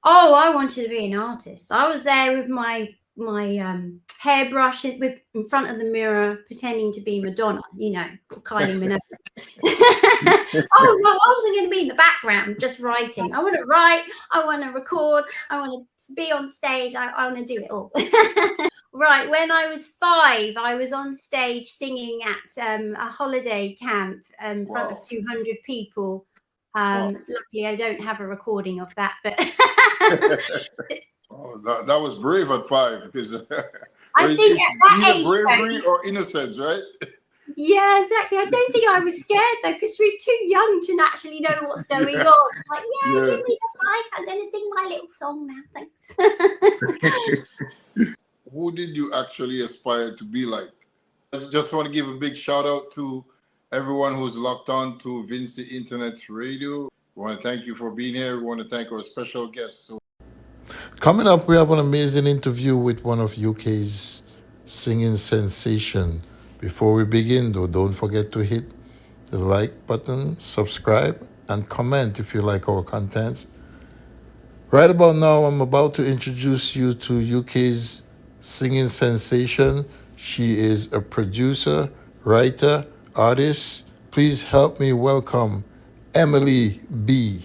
Oh, I wanted to be an artist. I was there with my hairbrush with in front of the mirror, pretending to be Madonna. Kylie Minogue. Oh no, I wasn't going to be in the background just writing. I want to write. I want to record. I want to be on stage. I want to do it all. Right, when I was 5, I was on stage singing at a holiday camp in front of 200 people. Luckily, I don't have a recording of that, but Oh, that was brave at 5 because I think it's at that either age, bravery though, or innocence, right? yeah, exactly. I don't think I was scared though, because we're too young to naturally know what's going Yeah, on. Like, yeah, yeah. give me the mic. I'm going to sing my little song now. Thanks. Who did you actually aspire to be like? I just want to give a big shout out to everyone who's locked on to Vinci Internet Radio. We want to thank you for being here. We want to thank our special guests. So, coming up, we have an amazing interview with one of UK's singing sensation. Before we begin, though, don't forget to hit the like button, subscribe, and comment if you like our contents. Right about now, I'm about to introduce you to UK's singing sensation. She is a producer, writer, artist. Please help me welcome Emily B.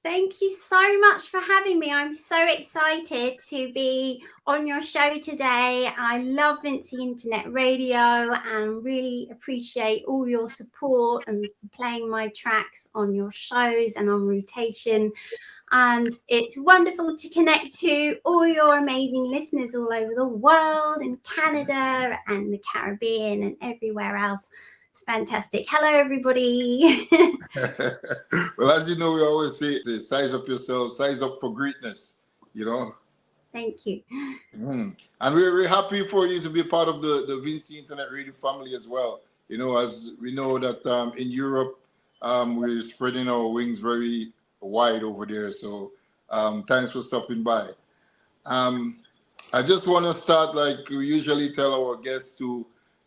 Thank you so much for having me. I'm so excited to be on your show today. I love Vinci Internet Radio and really appreciate all your support and playing my tracks on your shows and on rotation. And it's wonderful to connect to all your amazing listeners all over the world, in Canada and the Caribbean and everywhere else. It's fantastic. Hello, everybody. Well, as you know, we always say, size up yourself, size up for greatness, you know. Thank you. And we're happy for you to be part of the Vinci Internet Radio family as well. You know, as we know that in Europe, we're spreading our wings very wide over there. So thanks for stopping by. Um, I just want to start like we usually tell our guests to,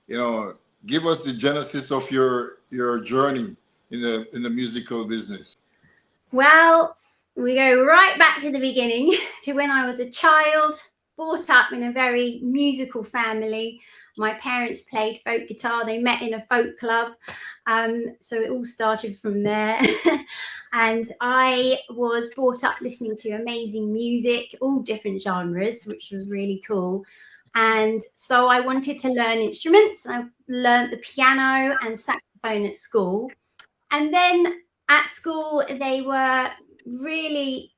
you know, give us the genesis of your journey in the musical business. Well, we go right back to the beginning, to when I was a child, brought up in a very musical family. My parents played folk guitar. They met in a folk club. So it all started from there. And I was brought up listening to amazing music, all different genres, which was really cool. And so I wanted to learn instruments. I learned the piano and saxophone at school. And then at school, they were really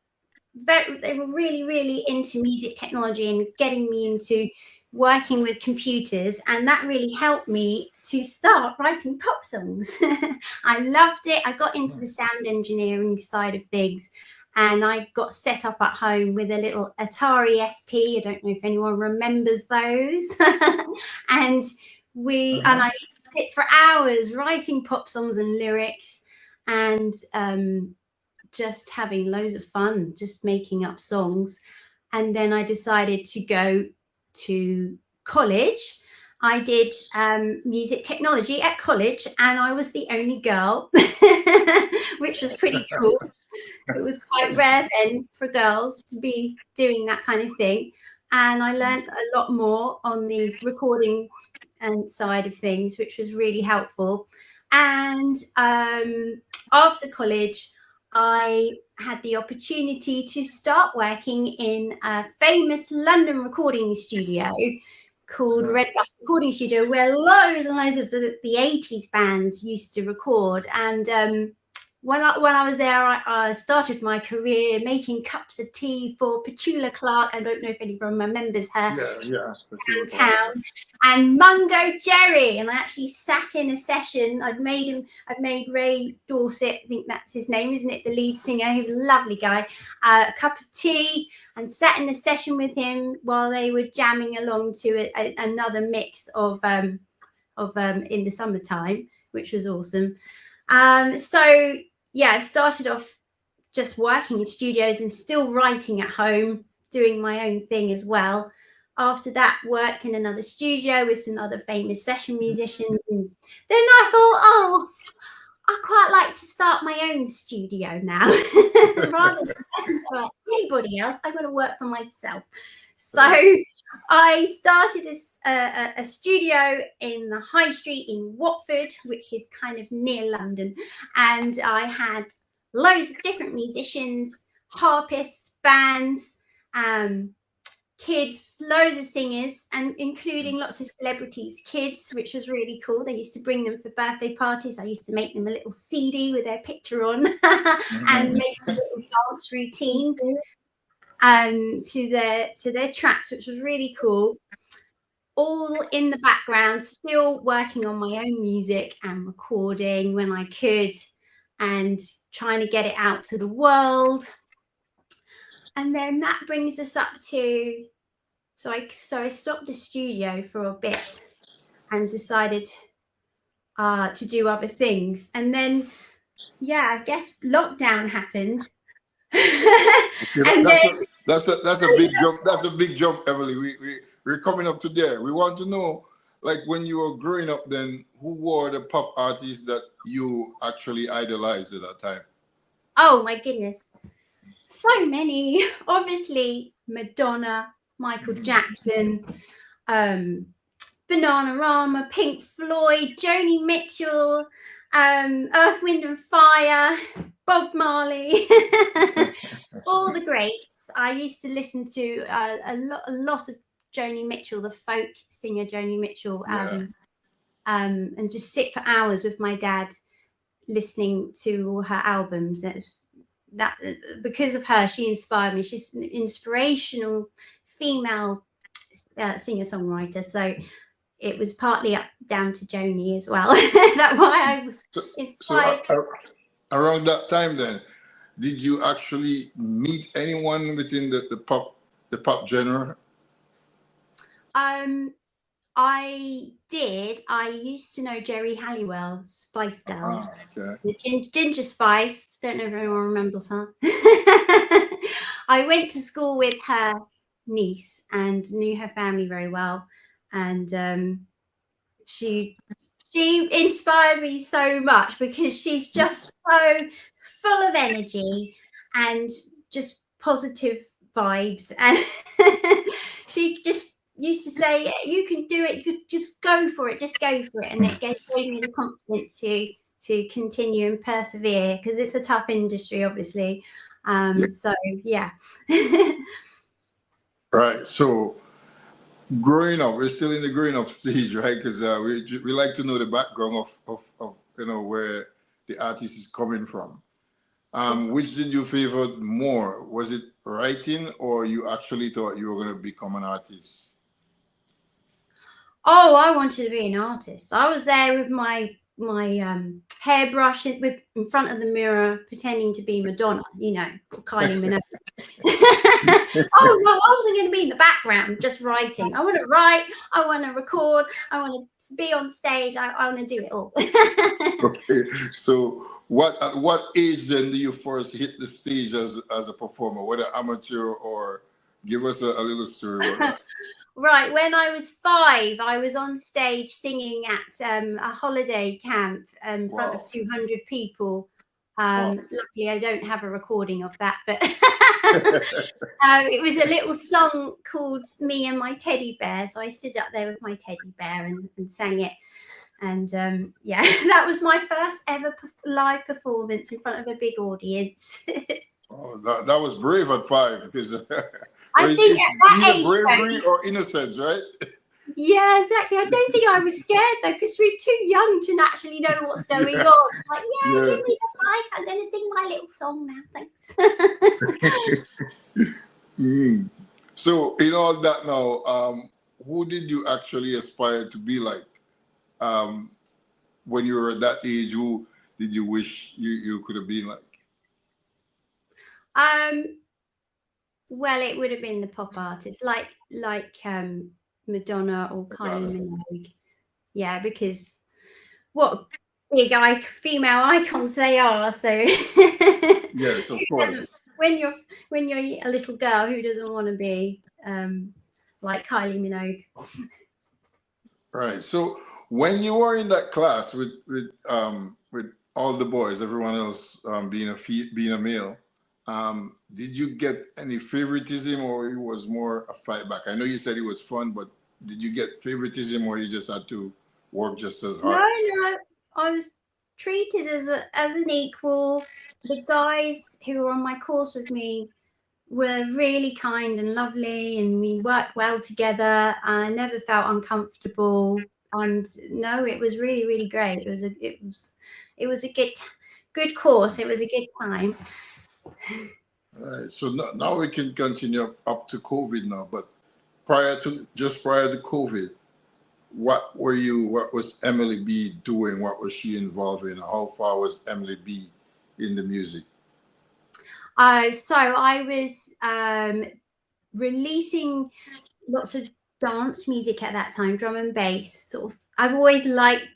really into music technology and getting me into working with computers, and that really helped me to start writing pop songs. I loved it. I got into the sound engineering side of things, and I got set up at home with a little Atari ST. I don't know if anyone remembers those. and I used to sit for hours writing pop songs and lyrics, and just having loads of fun, just making up songs. And then I decided to go to college. I did music technology at college, and I was the only girl, which was pretty cool. It was quite rare then for girls to be doing that kind of thing. And I learned a lot more on the recording and side of things, which was really helpful. And after college, I had the opportunity to start working in a famous London recording studio called Red Bus Recording Studio, where loads and loads of the 80s bands used to record. And when I was there, I started my career making cups of tea for Petula Clark. I don't know if anyone remembers her. Yeah. Downtown, and Mungo Jerry. And I actually sat in a session. I've made Ray Dorset, I think that's his name, isn't it? The lead singer. He was a lovely guy. A cup of tea, and sat in a session with him while they were jamming along to another mix of In the Summertime, which was awesome. So yeah, I started off just working in studios and still writing at home, doing my own thing as well. After that, worked in another studio with some other famous session musicians. And then I thought, oh, I quite like to start my own studio now rather than anybody else. I want to work for myself. So I started a studio in the High Street in Watford, which is kind of near London. And I had loads of different musicians, harpists, bands, kids, loads of singers, and including lots of celebrities' kids, which was really cool. They used to bring them for birthday parties. I used to make them a little CD with their picture on and make a little dance routine to their tracks, which was really cool. All in the background, still working on my own music and recording when I could and trying to get it out to the world. And then that brings us up to, so I stopped the studio for a bit and decided to do other things. And then, yeah, I guess lockdown happened. That's a big jump. That's a big jump, Emily. We're coming up to there. We want to know, like, when you were growing up, then who were the pop artists that you actually idolized at that time? Oh my goodness, so many. Obviously, Madonna, Michael Jackson, Bananarama, Pink Floyd, Joni Mitchell, Earth, Wind and Fire, Bob Marley, all the greats. I used to listen to a lot of Joni Mitchell, the folk singer Joni Mitchell, and just sit for hours with my dad listening to her albums. That because of her, she inspired me. She's an inspirational female singer-songwriter. So it was partly down to Joni as well. That's why I was inspired. So around that time, then, did you actually meet anyone within the pop genre? I did. I used to know Jerry Halliwell, Spice Girl, the Ginger Spice. Don't know if anyone remembers her. I went to school with her niece and knew her family very well, and she inspired me so much because she's just so full of energy and just positive vibes, and she just used to say, you can do it, you just go for it, and it gave me the confidence to continue and persevere, because it's a tough industry, obviously. So yeah. Right. So growing up, we're still in the growing up stage, right? Because we like to know the background of where the artist is coming from. Which did you favor more? Was it writing, or you actually thought you were going to become an artist? Oh, I wanted to be an artist. I was there with my hairbrush in front of the mirror, pretending to be Madonna, Kylie Minogue. Oh no, I wasn't going to be in the background just writing. I want to write, I want to record, I want to be on stage, I want to do it all. Okay, so at what age then do you first hit the stage as a performer, whether amateur or give us a little story about that? Right, when I was 5, I was on stage singing at a holiday camp in front of 200 people. Luckily, I don't have a recording of that, but it was a little song called Me and My Teddy Bear. So I stood up there with my teddy bear and sang it. And yeah, that was my first ever live performance in front of a big audience. Oh, that was brave at 5, because I think at that age, bravery or innocence, right? Yeah, exactly. I don't think I was scared though, because we're too young to naturally know what's going on. Like, give me the mic. I'm going to sing my little song now. Thanks. So in all that now, who did you actually aspire to be like? When you were at that age, who did you wish you could have been like? Well, it would have been the pop artists, like Madonna or Kylie Minogue. Yeah, because what big female icons they are. So yes, of course. When you're a little girl, who doesn't want to be like Kylie Minogue? Right. So when you were in that class with all the boys, everyone else being a male, Did you get any favoritism, or it was more a fight back? I know you said it was fun, but did you get favoritism, or you just had to work just as hard? No, I was treated as an equal. The guys who were on my course with me were really kind and lovely, and we worked well together. I never felt uncomfortable, and no, it was really, really great. It was a good course. It was a good time. All right. So now we can continue up to COVID now, but prior to COVID, what was Emily B doing? What was she involved in? How far was Emily B in the music? So I was releasing lots of dance music at that time, drum and bass. Sort of, I've always liked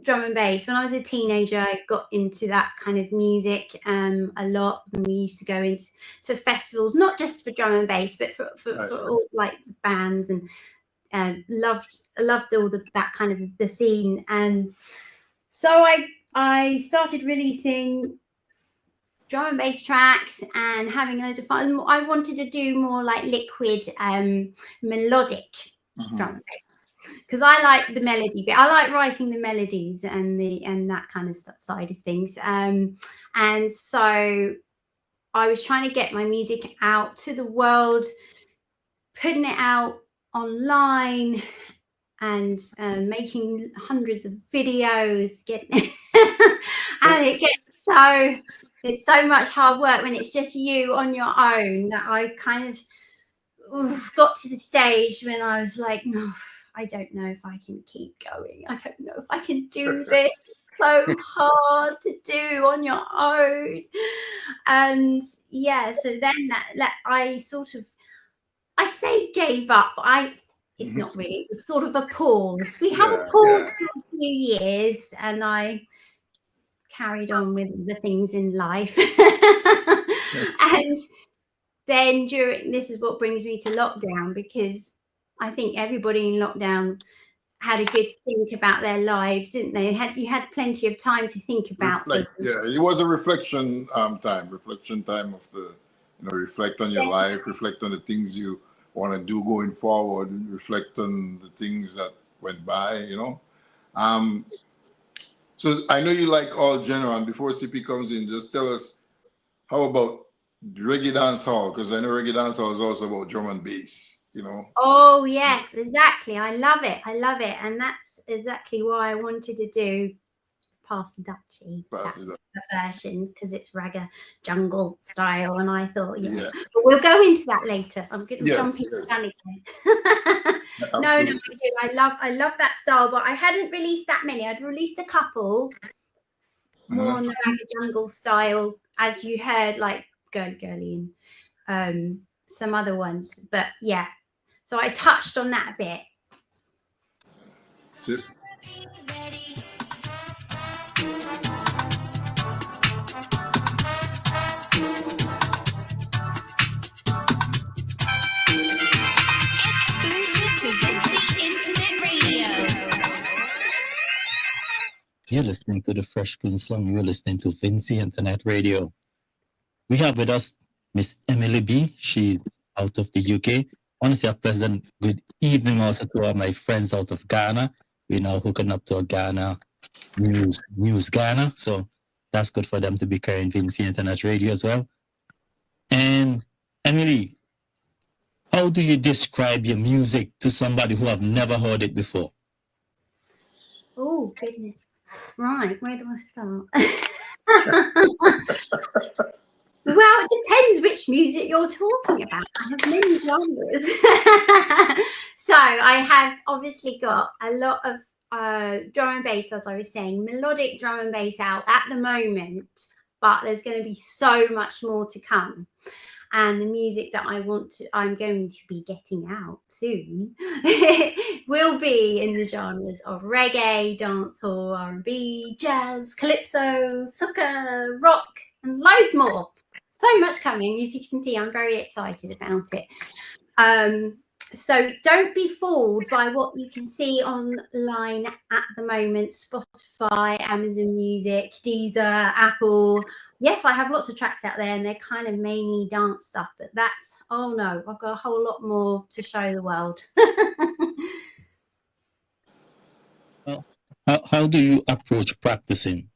drum and bass. When I was a teenager, I got into that kind of music a lot. And we used to go into festivals, not just for drum and bass, but for all like bands, and loved all that kind of the scene. And so I started releasing drum and bass tracks and having loads of fun. I wanted to do more like liquid melodic drum and bass, because I like the melody bit. I like writing the melodies and that kind of side of things. And so I was trying to get my music out to the world, putting it out online, and making hundreds of videos. And it's so much hard work when it's just you on your own, that I kind of got to the stage when I was like, no, I don't know if I can keep going. I don't know if I can do this. It's so hard to do on your own. And yeah, so then that I sort of, I say gave up, but it's not really, it was sort of a pause. We had a pause for a few years, and I carried on with the things in life. And then this is what brings me to lockdown, because I think everybody in lockdown had a good think about their lives, didn't they? You had plenty of time to think about things. Yeah, it was a reflection time of the, reflect on your life, reflect on the things you want to do going forward, and reflect on the things that went by, So I know you like all genre, and before CP comes in, just tell us, how about reggae dance hall? Because I know reggae dance hall is also about drum and bass, Oh yes, exactly. I love it, and that's exactly why I wanted to do Pass the Dutchie version, because it's ragga jungle style, and I thought, but we'll go into that later. I'm going to jump into that again. No, I love that style, but I hadn't released that many. I'd released a couple more on the ragga jungle style, as you heard, like Girly Girly and some other ones. But yeah, so I touched on that a bit. You're listening to the Fresh Queen Song. You're listening to Vincy Internet Radio. We have with us Miss Emily B. She's out of the UK. I want to say a pleasant good evening also to all my friends out of Ghana. We're now hooking up to a Ghana news Ghana. So that's good for them to be carrying Vincy Internet Radio as well. And Emily, how do you describe your music to somebody who have never heard it before? Oh, goodness. Right, where do I start? Well, it depends which music you're talking about. I have many genres. So I have obviously got a lot of drum and bass, as I was saying, melodic drum and bass out at the moment, but there's going to be so much more to come. And the music that I'm going to be getting out soon will be in the genres of reggae, dancehall, R&B, jazz, calypso, soca, rock, and loads more. So much coming. As you can see, I'm very excited about it. So don't be fooled by what you can see online at the moment. Spotify, Amazon Music, Deezer, Apple. Yes, I have lots of tracks out there and they're kind of mainly dance stuff, but that's, oh no, I've got a whole lot more to show the world. How do you approach practicing?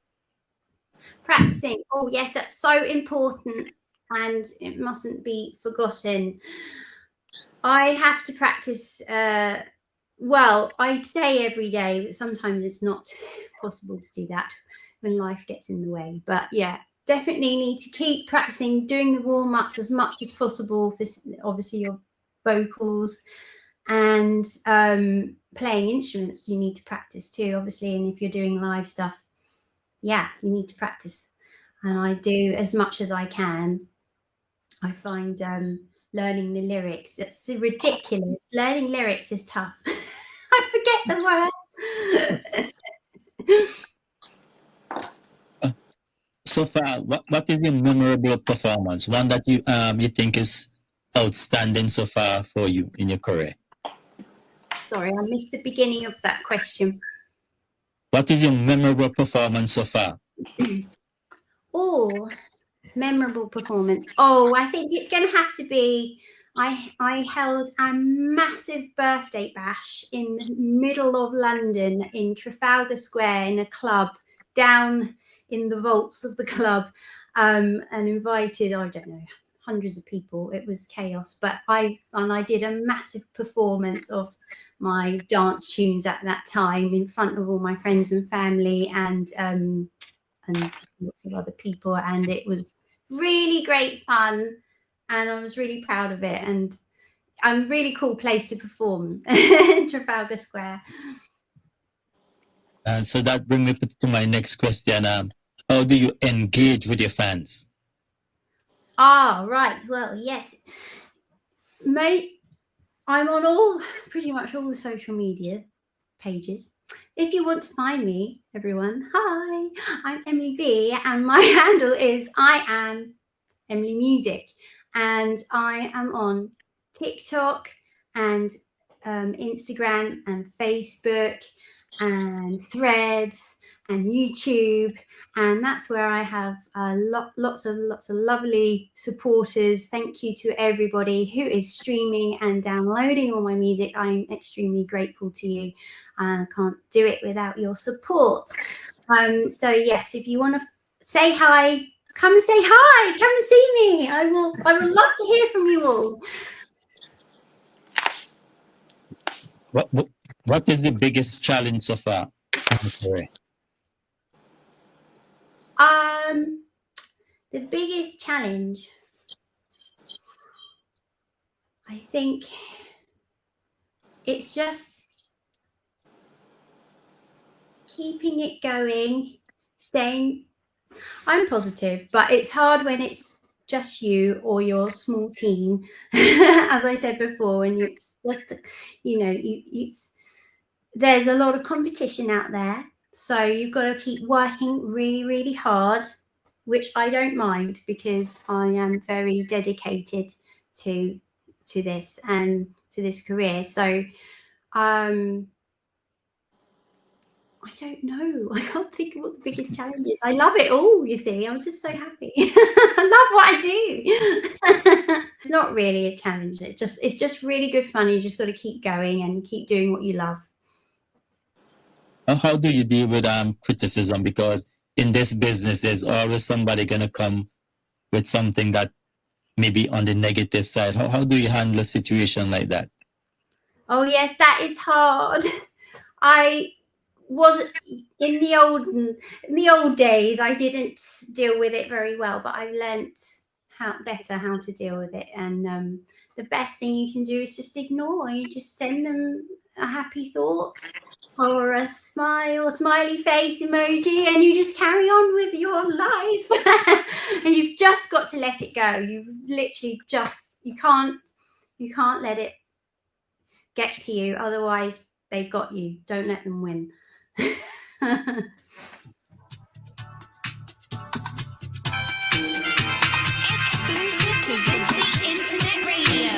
Practicing. Oh yes, that's so important and it mustn't be forgotten. I have to practice, well, I'd say every day, but sometimes it's not possible to do that when life gets in the way. But yeah, definitely need to keep practicing, doing the warm-ups as much as possible for obviously your vocals, and playing instruments you need to practice too, obviously. And if you're doing live stuff, yeah, you need to practice. And I do as much as I can. I find learning the lyrics, it's ridiculous. Learning lyrics is tough. I forget the words. So far, what is your memorable performance? One that you think is outstanding so far for you in your career? Sorry, I missed the beginning of that question. What is your memorable performance so far? Oh, memorable performance. Oh, I think it's going to have to be, I held a massive birthday bash in the middle of London in Trafalgar Square in a club down in the vaults of the club, and invited, I don't know, hundreds of people. It was chaos, but I did a massive performance of my dance tunes at that time in front of all my friends and family and lots of other people, and it was really great fun and I was really proud of it, and a really cool place to perform Trafalgar Square. So that brings me to my next question. How do you engage with your fans? Right, well, yes, mate, I'm on pretty much all the social media pages. If you want to find me, everyone, hi, I'm Emily B and my handle is I am Emily Music, and I am on TikTok and Instagram and Facebook and Threads and YouTube, and that's where I have lots of lovely supporters. Thank you to everybody who is streaming and downloading all my music. I'm extremely grateful to you. I can't do it without your support. So yes, if you want to say hi, come and say hi, come and see me. I would love to hear from you all. What is the biggest challenge so far in your career? The biggest challenge, I think it's just keeping it going, staying. I'm positive, but it's hard when it's just you or your small team, as I said before, and it's just, there's a lot of competition out there, so you've got to keep working really, really hard, which I don't mind because I am very dedicated to this and to this career. So I don't know. I can't think of what the biggest challenge is. I love it all, you see. I'm just so happy. I love what I do. It's not really a challenge. It's just really good fun. You just got to keep going and keep doing what you love. How do you deal with criticism? Because in this business, there's always somebody going to come with something that may be on the negative side. How do you handle a situation like that? Oh, yes, that is hard. I was in the old days, I didn't deal with it very well, but I've learnt how to deal with it. And the best thing you can do is just ignore. You just send them a happy thought or a smiley face emoji, and you just carry on with your life. And you've just got to let it go. You've literally you can't let it get to you, otherwise they've got you. Don't let them win. Exclusive to Vincey Internet Radio.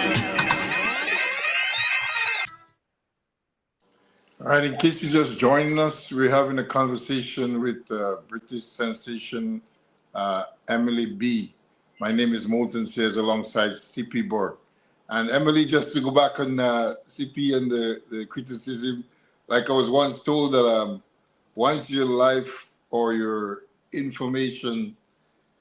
All right, in case you're just joining us, we're having a conversation with British sensation Emily B. My name is Molten Sears alongside CP Borg. And Emily, just to go back on CP and the criticism, like I was once told that once your life or your information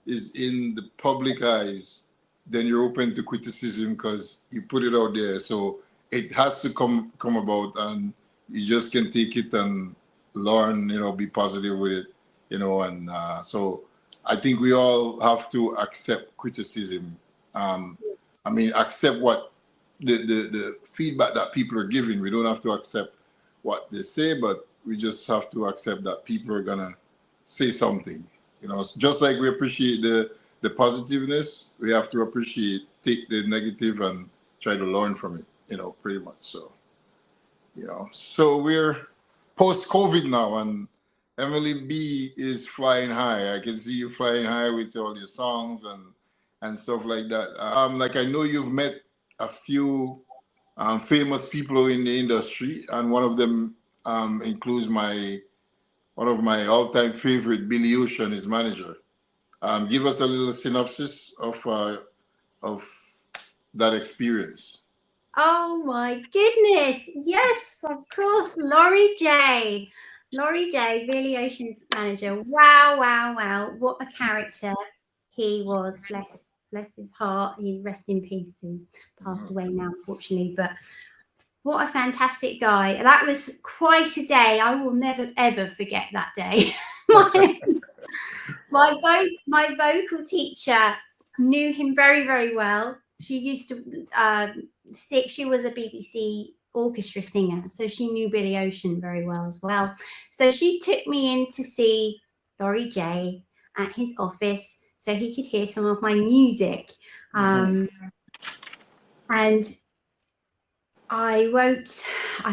is in the public eyes, then you're open to criticism because you put it out there. So it has to come about, and you just can take it and learn, be positive with it, and so I think we all have to accept criticism. Accept what the feedback that people are giving. We don't have to accept what they say, but we just have to accept that people are gonna say something. Just like we appreciate the positiveness, we have to take the negative and try to learn from it, pretty much. So we're post-COVID now, and Emily B is flying high. I can see you flying high with all your songs and stuff like that. Like I know you've met a few famous people in the industry, and one of them includes one of my all-time favorite, Billy Ocean, his manager. Give us a little synopsis of that experience. Oh my goodness. Yes, of course. Laurie J. Billy Ocean's manager. Wow, wow, wow. What a character he was. Bless his heart. He rest in peace. He's passed away now, unfortunately. But what a fantastic guy. That was quite a day. I will never, ever forget that day. my vocal teacher knew him very, very well. She used to she was a BBC orchestra singer, so she knew Billy Ocean very well as well. So she took me in to see Laurie J at his office so he could hear some of my music. And I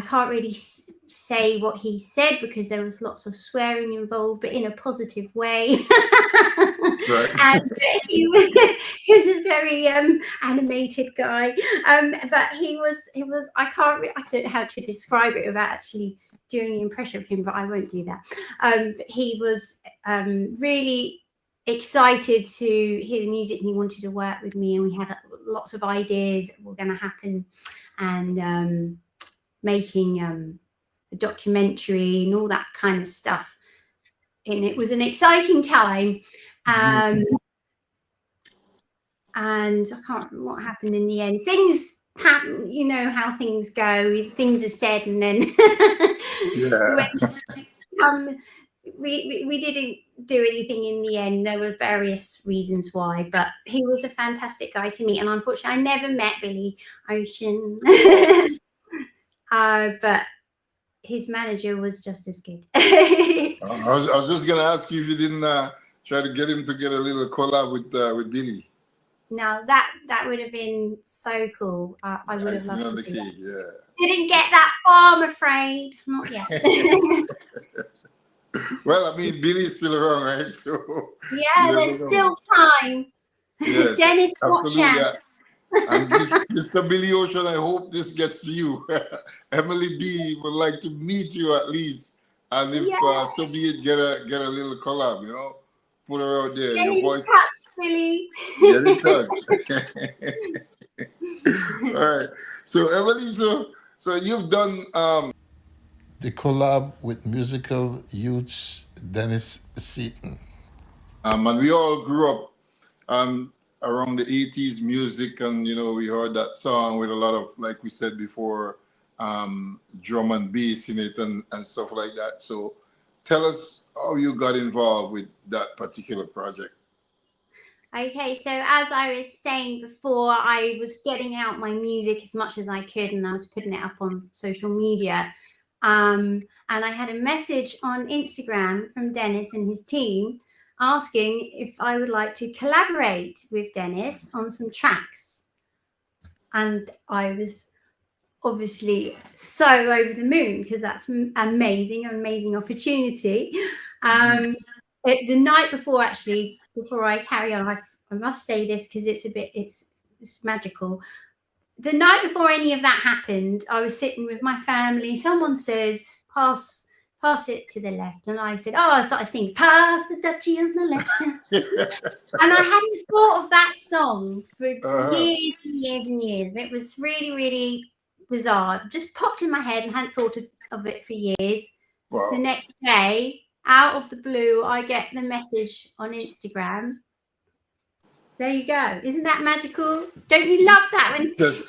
can't really say what he said because there was lots of swearing involved, but in a positive way. Right. And he was a very animated guy, but he was I don't know how to describe it without actually doing an impression of him, but I won't do that. He was really excited to hear the music, and he wanted to work with me, and we had lots of ideas that were going to happen, and making a documentary and all that kind of stuff. And it was an exciting time. And I can't remember what happened in the end. Things happen, you know how things go. Things are said, and then we didn't do anything in the end. There were various reasons why, but he was a fantastic guy to meet. And unfortunately, I never met Billy Ocean, but his manager was just as good. I was just gonna ask you if you didn't try to get him to get a little collab with Billy. No, that would have been so cool. I would have loved to. Didn't get that far, I'm afraid. Not yet. Well, I mean, Billy's still around, right? So yeah, there's still time. Yes, Dennis, watch out. And Mr. Billy Ocean, I hope this gets to you. Emily B would like to meet you at least, and if so be it, get a little collab, put her out there. Get your in voice, touch, Billy. Get in touch. All right. So Emily, so you've done the collab with musical youths Dennis Seaton. And we all grew up around the 80s music, and we heard that song with a lot of, like we said before, drum and bass in it and stuff like that. So tell us how you got involved with that particular project. Okay, so as I was saying before, I was getting out my music as much as I could, and I was putting it up on social media. And I had a message on Instagram from Dennis and his team asking if I would like to collaborate with Dennis on some tracks. And I was obviously so over the moon because that's amazing opportunity. The night before, actually, before I carry on, I must say this because it's magical. the night before any of that happened, I was sitting with my family. Someone says, pass it to the left. And I said, I started singing, pass the Dutchie on the left. And I hadn't thought of that song for years and years and years. It was really, really bizarre. It just popped in my head and hadn't thought of it for years. Wow. The next day, out of the blue, I get the message on Instagram. There you go. Isn't that magical? Don't you love that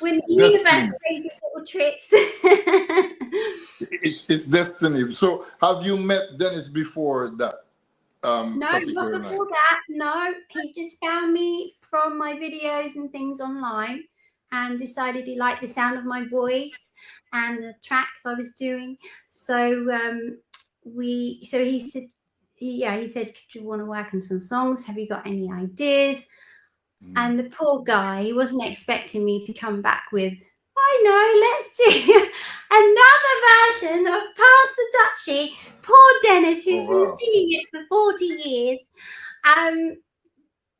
when the universe plays its little tricks? It's destiny. So have you met Dennis before that? No, not before that. No, he just found me from my videos and things online and decided he liked the sound of my voice and the tracks I was doing. So he said, he said, could you want to work on some songs? Have you got any ideas? And the poor guy, he wasn't expecting me to come back with, I know, let's do another version of Pass the Dutchie. Poor Dennis, who's been singing it for 40 years,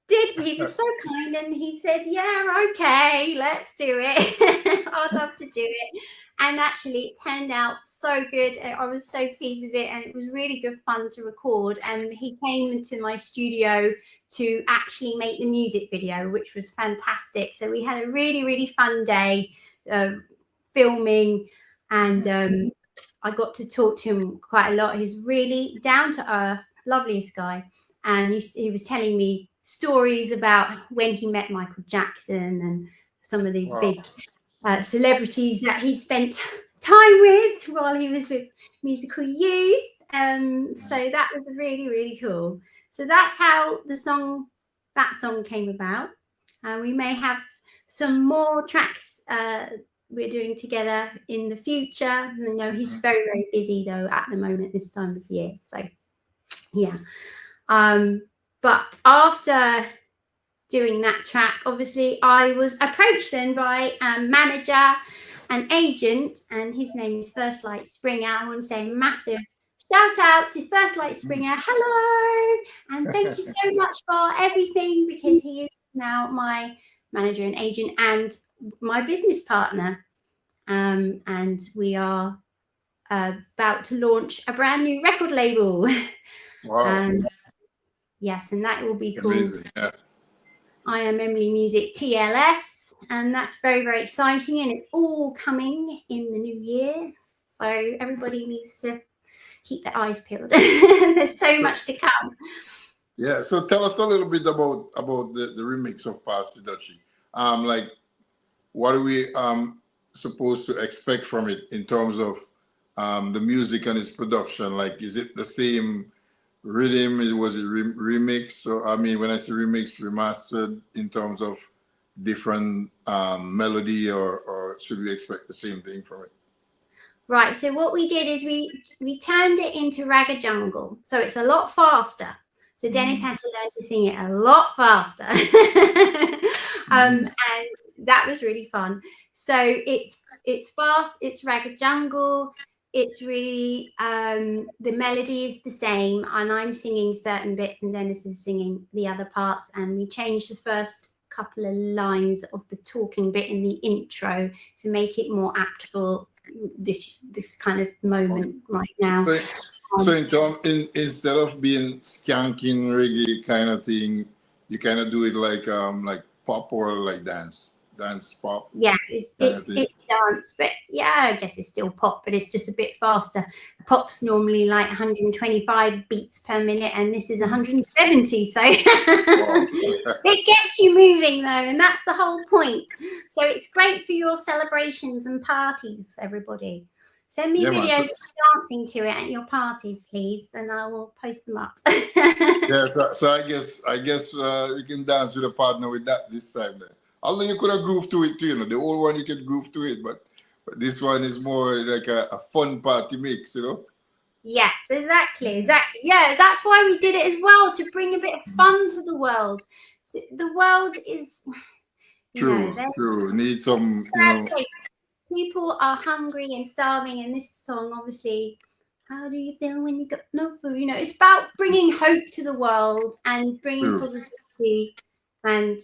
he was so kind and he said, yeah, okay, let's do it. I'd love to do it. And actually it turned out so good. I was so pleased with it and it was really good fun to record. And he came into my studio to actually make the music video, which was fantastic. So we had a really, really fun day filming, and I got to talk to him quite a lot. He's really down to earth, loveliest guy. And he was telling me stories about when he met Michael Jackson and some of the big celebrities that he spent time with while he was with Musical Youth. So that was really, really cool. So that's how that song came about. We may have some more tracks we're doing together in the future. I know he's very, very busy though at the moment this time of year. So yeah. But after doing that track, obviously I was approached then by a manager and agent, and his name is First Light Springer. I want to say massive shout out to First Light Springer. Hello, and thank you so much for everything, because he is now my manager and agent and my business partner. And we are about to launch a brand new record label. Wow. And yes, and that will be called Amazing. Yeah. I Am Emily Music TLS, and that's very, very exciting, and it's all coming in the new year. So everybody needs to keep their eyes peeled. There's so much to come. Yeah. So tell us a little bit about the remix of Pass the Dutchie. Like, what are we supposed to expect from it in terms of the music and its production? Like, is it the same rhythm? Was it remixed? So I mean, when I say remixed, remastered in terms of different melody, or should we expect the same thing from it? Right. So what we did is we turned it into Ragga Jungle, so it's a lot faster. So Dennis had to learn to sing it a lot faster, and that was really fun. So it's fast. It's Ragga Jungle. It's really the melody is the same, and I'm singing certain bits and Dennis is singing the other parts, and we changed the first couple of lines of the talking bit in the intro to make it more apt for this kind of moment right now. So instead of being skanking reggae kind of thing, you kind of do it like pop or like dance pop. Yeah, it's dance, but yeah, I guess it's still pop, but it's just a bit faster. Pop's normally like 125 beats per minute, and this is 170. So it gets you moving though, and that's the whole point. So it's great for your celebrations and parties, everybody. Send me videos of dancing to it at your parties, please, and I will post them up. Yeah, so I guess you can dance with a partner with that this time then. Although you could have grooved to it too, you know, the old one you could groove to it, but this one is more like a fun party mix, you know. Yes, exactly. Yeah, that's why we did it as well, to bring a bit of fun to the world. The world is true. Need some, you know. People are hungry and starving, and this song, obviously, how do you feel when you got no food? You know, it's about bringing hope to the world and bringing positivity and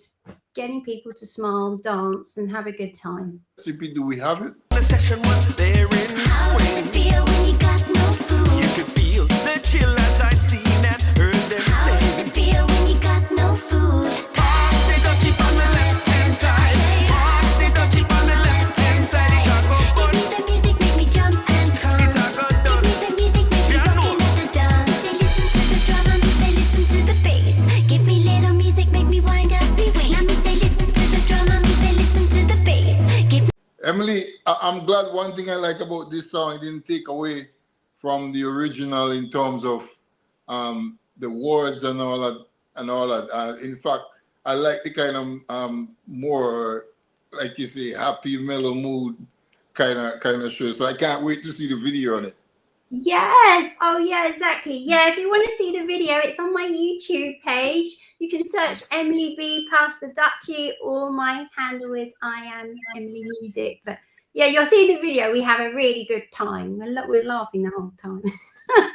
getting people to smile, dance, and have a good time. CP, do we have it? The session was there in How does it feel when you got no food? You could feel the chill as I seen and heard them How does say. it feel when you got no food? Pass the Dutchie on the left hand side. Pass the Dutchie on the left hand side. It a go fun. Give me the music, make me jump and prance. It a go done. Give me the music, make me Yeah, rockin' at the dance. Say listen to the drum and me say listen to the bass. Give me little music, make me wind up me waist. Now me say listen to the drum and me say listen to the bass. Give me Emily, I'm glad one thing I like about this song, it didn't take away from the original in terms of the words and all that. In fact, I like the kind of more, like you say, happy, mellow mood kind of show. So I can't wait to see the video on it. Yes. Oh, yeah, exactly. Yeah, if you want to see the video, it's on my YouTube page. You can search Emily B past the Dutchie, or my handle is I am Emily Music. But yeah, you'll see the video. We have a really good time. We're laughing the whole time.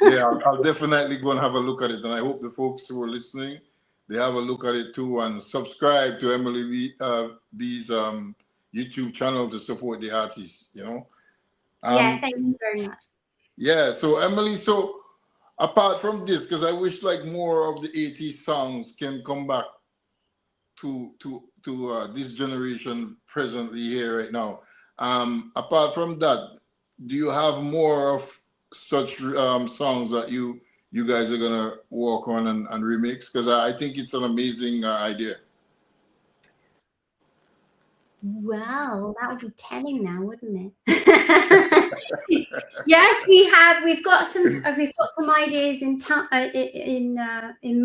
Yeah, I'll definitely go and have a look at it. And I hope the folks who are listening, they have a look at it too, and subscribe to Emily B's YouTube channel to support the artists, you know. Yeah, thank you very much. Yeah, so Emily, so apart from this, because I wish like more of the 80s songs can come back to this generation presently here right now. Apart from that, do you have more of such songs that you guys are gonna work on and remix? Because I think it's an amazing idea. Well, that would be telling now, wouldn't it? Yes, we've got some ideas in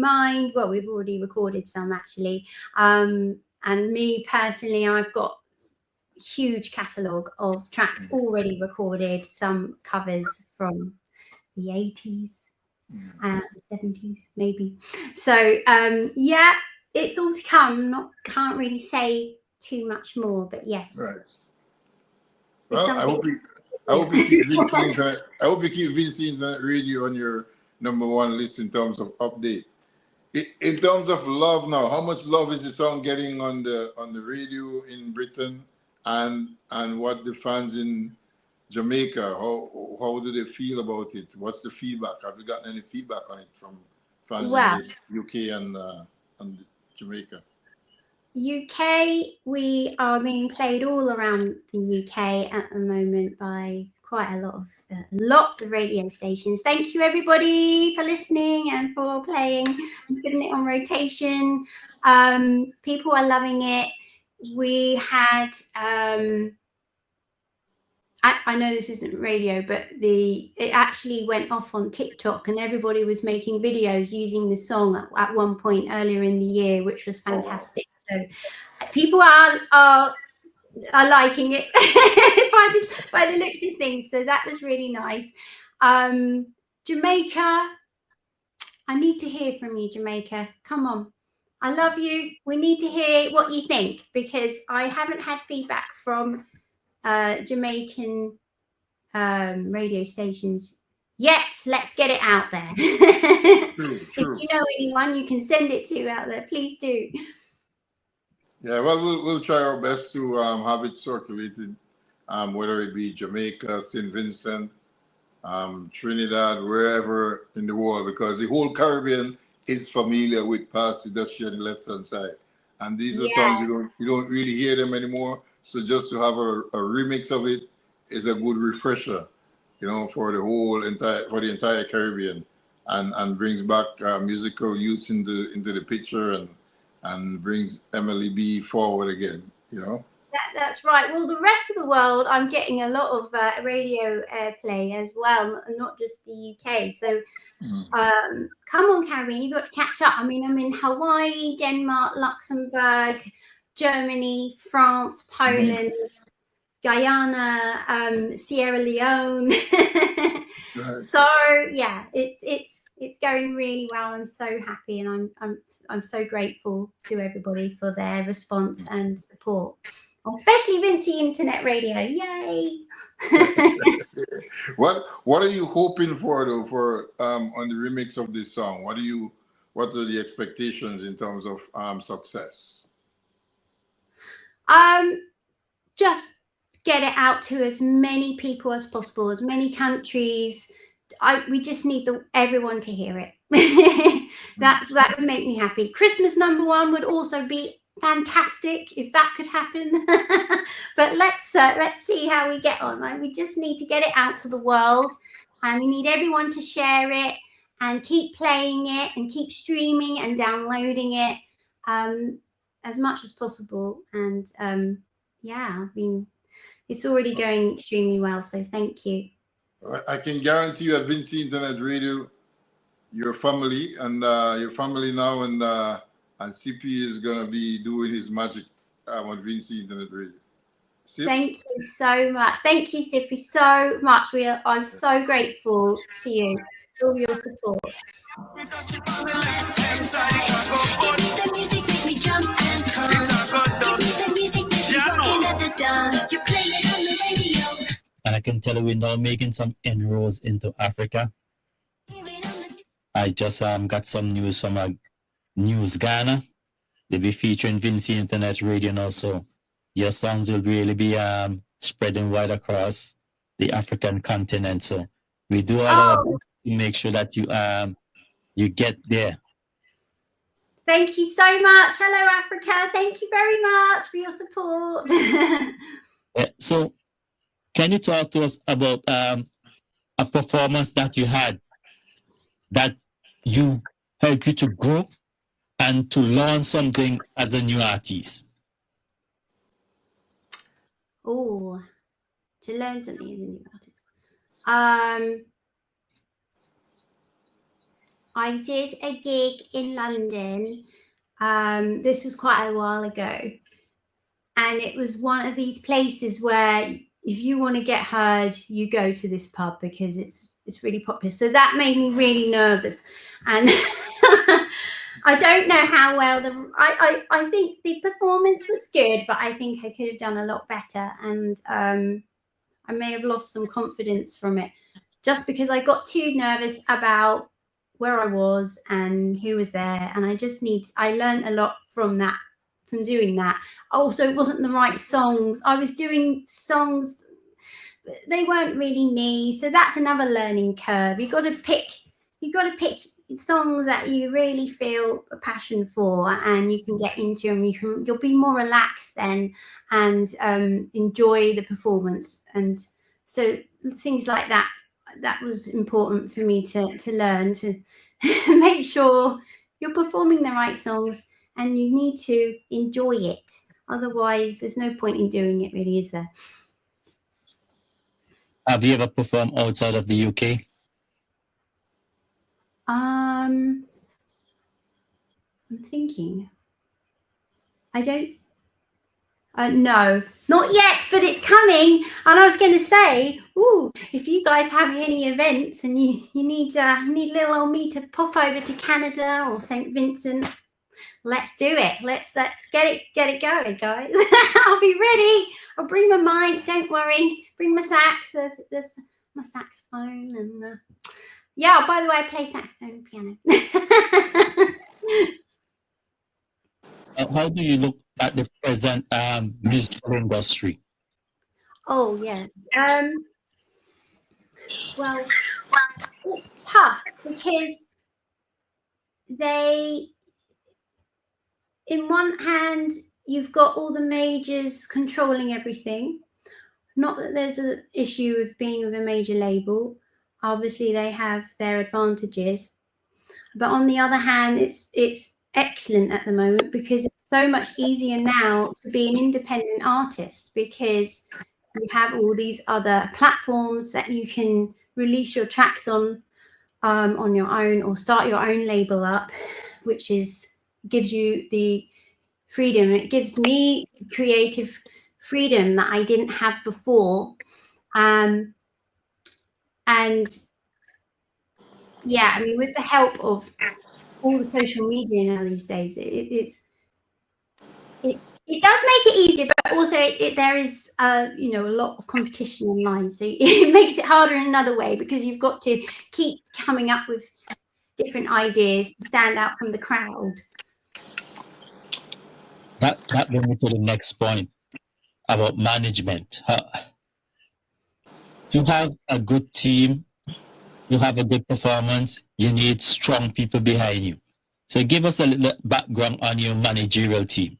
mind. Well, we've already recorded some actually. And me personally, I've got a huge catalogue of tracks already recorded, some covers from the 80s and the 70s maybe. So yeah, it's all to come. Can't really say too much more, but yes. Right. Well, I hope you keep Vinci Internet. I hope you keep Vinci Internet Radio on your #1 list in terms of update. In terms of love now, how much love is the song getting on the radio in Britain, and what the fans in Jamaica, how do they feel about it? What's the feedback? Have you gotten any feedback on it from fans in the UK and Jamaica? UK, we are being played all around the UK at the moment by quite a lot of lots of radio stations. Thank you everybody for listening and for playing and putting it on rotation. People are loving it. We had I know this isn't radio, but it actually went off on TikTok, and everybody was making videos using the song at one point earlier in the year, which was fantastic. So people are liking it by the looks of things. So that was really nice. Jamaica, I need to hear from you, Jamaica. Come on. I love you. We need to hear what you think, because I haven't had feedback from Jamaican radio stations yet. Let's get it out there. True. If you know anyone you can send it to out there, please do. Yeah, well, we'll try our best to have it circulated, whether it be Jamaica, St. Vincent, Trinidad, wherever in the world, because the whole Caribbean is familiar with Past the Dutchie on the left-hand side. And these are songs you don't really hear them anymore. So just to have a remix of it is a good refresher, you know, for the entire Caribbean, and brings back musical use into the picture, and brings Emily B forward again, you know. That's right. Well, the rest of the world, I'm getting a lot of radio airplay as well, not just the UK. So come on, Caribbean, you've got to catch up. I mean, I'm in Hawaii, Denmark, Luxembourg, Germany, France, Poland, Guyana, Sierra Leone. Right. So yeah, it's going really well. I'm so happy, and I'm so grateful to everybody for their response and support, especially Vinci Internet Radio. Yay! What are you hoping for though, for on the remix of this song? What are you what are the expectations in terms of success? Just get it out to as many people as possible, as many countries. We just need everyone to hear it. That would make me happy. Christmas #1 would also be fantastic if that could happen. But let's see how we get on. Like, we just need to get it out to the world, and we need everyone to share it and keep playing it and keep streaming and downloading it as much as possible. And yeah, I mean, it's already going extremely well, so thank you. I can guarantee you at Vinci Internet Radio, your family now, and CP is gonna be doing his magic on Vinci Internet Radio. Sip? Thank you so much. Thank you, Sippy, so much. I'm so grateful to you for all your support. The music make me jump and the music make me rockin' at the dance. You play it on the radio. And I can tell you we're now making some inroads into Africa. I just got some news from News Ghana. They'll be featuring Vinci Internet Radio now, so your songs will really be spreading wide across the African continent. So we do all our best to make sure that you get there. Thank you so much. Hello, Africa. Thank you very much for your support. So can you talk to us about a performance that you had that you helped you to grow and to learn something as a new artist? Oh, to learn something as a new artist. I did a gig in London. This was quite a while ago. And it was one of these places where if you want to get heard, you go to this pub because it's really popular. So that made me really nervous. And I don't know how well I think the performance was good, but I think I could have done a lot better. And I may have lost some confidence from it just because I got too nervous about where I was and who was there. And I learned a lot from that, from doing that. Also, it wasn't the right songs. I was doing songs, they weren't really me. So that's another learning curve. You got to pick songs that you really feel a passion for, and you can get into them. You'll be more relaxed then and enjoy the performance. And so things like that was important for me to learn, to make sure you're performing the right songs, and you need to enjoy it. Otherwise, there's no point in doing it, really, is there? Have you ever performed outside of the UK? I'm thinking. No, not yet, but it's coming. And I was going to say, if you guys have any events and you need little old me to pop over to Canada or St. Vincent, let's do it. Let's get it going, guys. I'll be ready. I'll bring my mic. Don't worry. Bring my sax. There's my saxophone and. Yeah, by the way, I play saxophone and piano. How do you look at the present musical industry? Oh, yeah. Well, it's tough because in one hand, you've got all the majors controlling everything. Not that there's an issue with being with a major label. Obviously, they have their advantages. But on the other hand, it's excellent at the moment because it's so much easier now to be an independent artist because you have all these other platforms that you can release your tracks on your own or start your own label up, which gives you the freedom. It gives me creative freedom that I didn't have before. And yeah, I mean, with the help of all the social media now these days, it does make it easier, but also there is a lot of competition online, so it makes it harder in another way because you've got to keep coming up with different ideas to stand out from the crowd. That brings me to the next point about management. To have a good team, to have a good performance, you need strong people behind you. So give us a little background on your managerial team.